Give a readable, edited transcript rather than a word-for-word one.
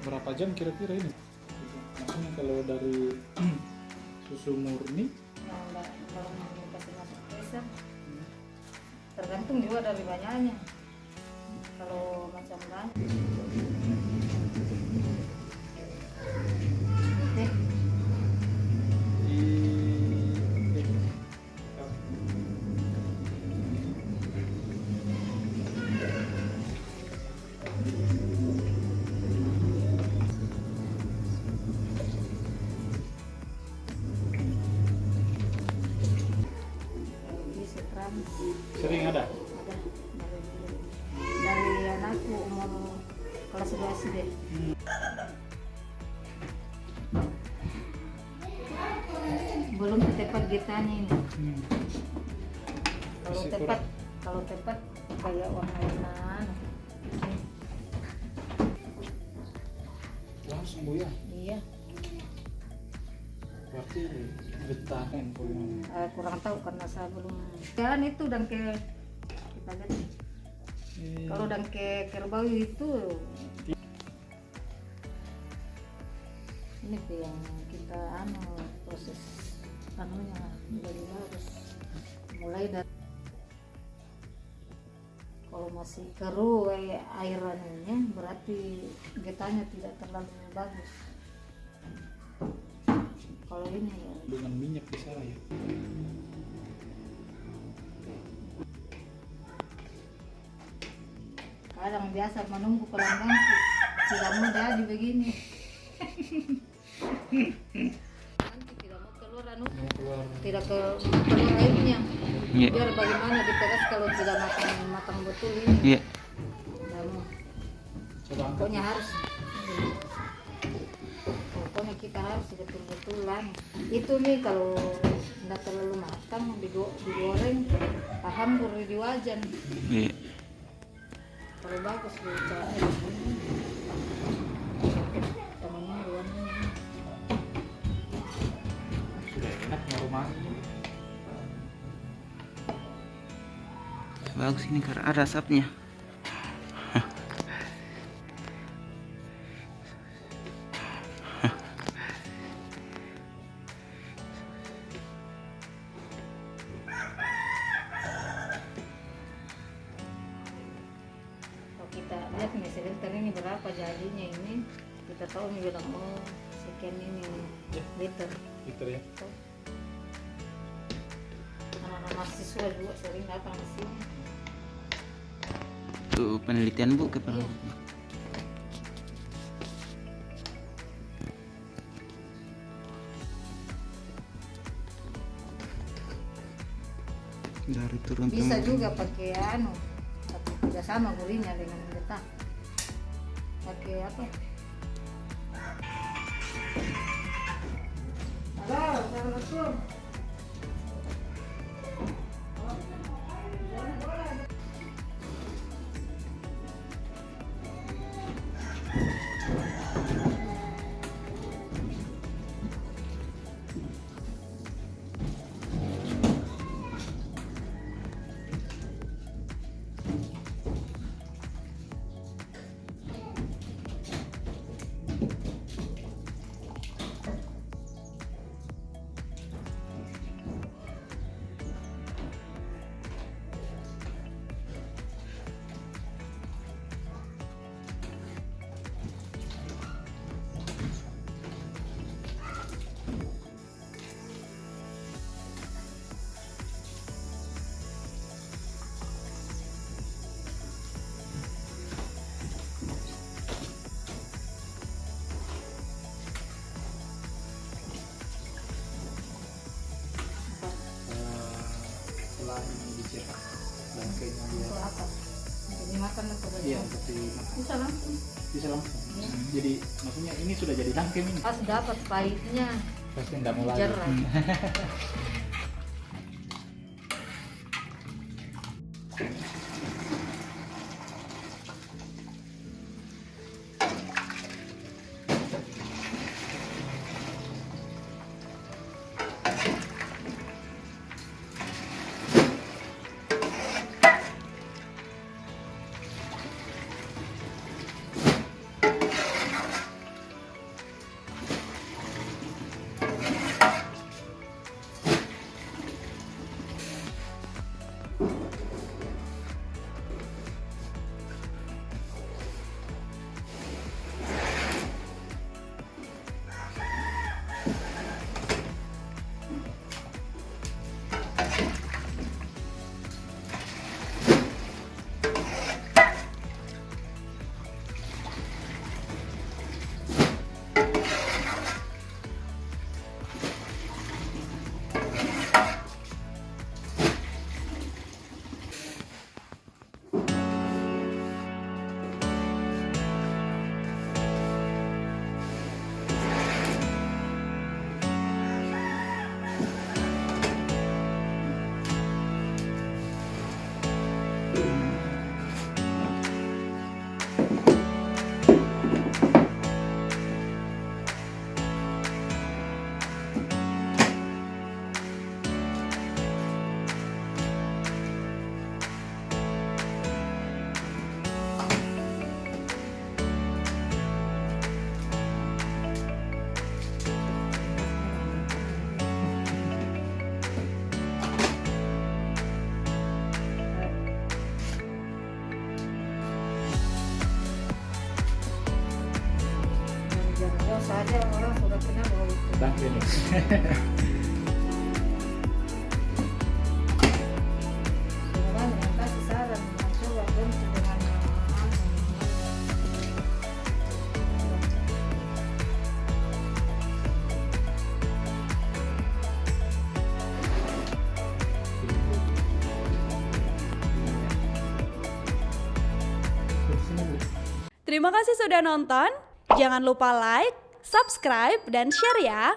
berapa jam kira-kira ini? Maksudnya kalau dari susu murni kalau mau kasih masuk freezer tergantung juga dari banyaknya. Kalau macam banyak sering ada. dari anakku umur kelas 2 SD. Belum tepat getahnya ini. Kalau tepat kayak warna-warna. Langsung Bu ya. Iya. Berarti getahan Kurang tahu karena saya belum. Dan itu dangke kita lihat. Kalau dangke kerbau itu ini yang kita proses anunya dari harus mulai dari kalau masih keruh airannya berarti getahnya tidak terlalu bagus. Kalau ini ya dengan minyak bisa ya. Kadang biasa menunggu pelanggan tidak mau jadi begini. Nanti tidak mau keluar tidak keluar airnya. Yeah. Biar bagaimana diperas kalau tidak matang betul ini. Iya. Tidak mau. Coba angkat. Pokoknya kita harus betul-betulan. Itu nih kalau tidak terlalu matang digoreng, hambur di wajan. Iya. Kalau bagus bicara temannya ruangnya Sudah enak rumahnya. Bagus ini karena ada asapnya. kita lihat nih sebentar ini berapa jadinya ini kita tahu nih bilang sekian ini liter Ya. anak-anak mahasiswa juga sering datang ke sini. Tuh penelitian Bu kepala. Iya. Dari turun Bisa temurun. juga pakai tapi tidak sama gurihnya dengan getah. Pakai apa? Halo, Assalamualaikum. Setelah ini dicetak dan kayaknya dia Untuk apa? Untuk dimakan atau iya bagaimana? untuk dimakan Bisa langsung. bisa langsung. Iya. Jadi maksudnya ini sudah jadi langkem ini. Pas dapat pahitnya Pasti tidak mau lagi. jerah. jauh saja orang sudah kenal bahwa itu. Tapi nih. Sebenarnya dengan kasih saran, coba ganti dengan Terima kasih sudah nonton. Jangan lupa like, subscribe, dan share ya.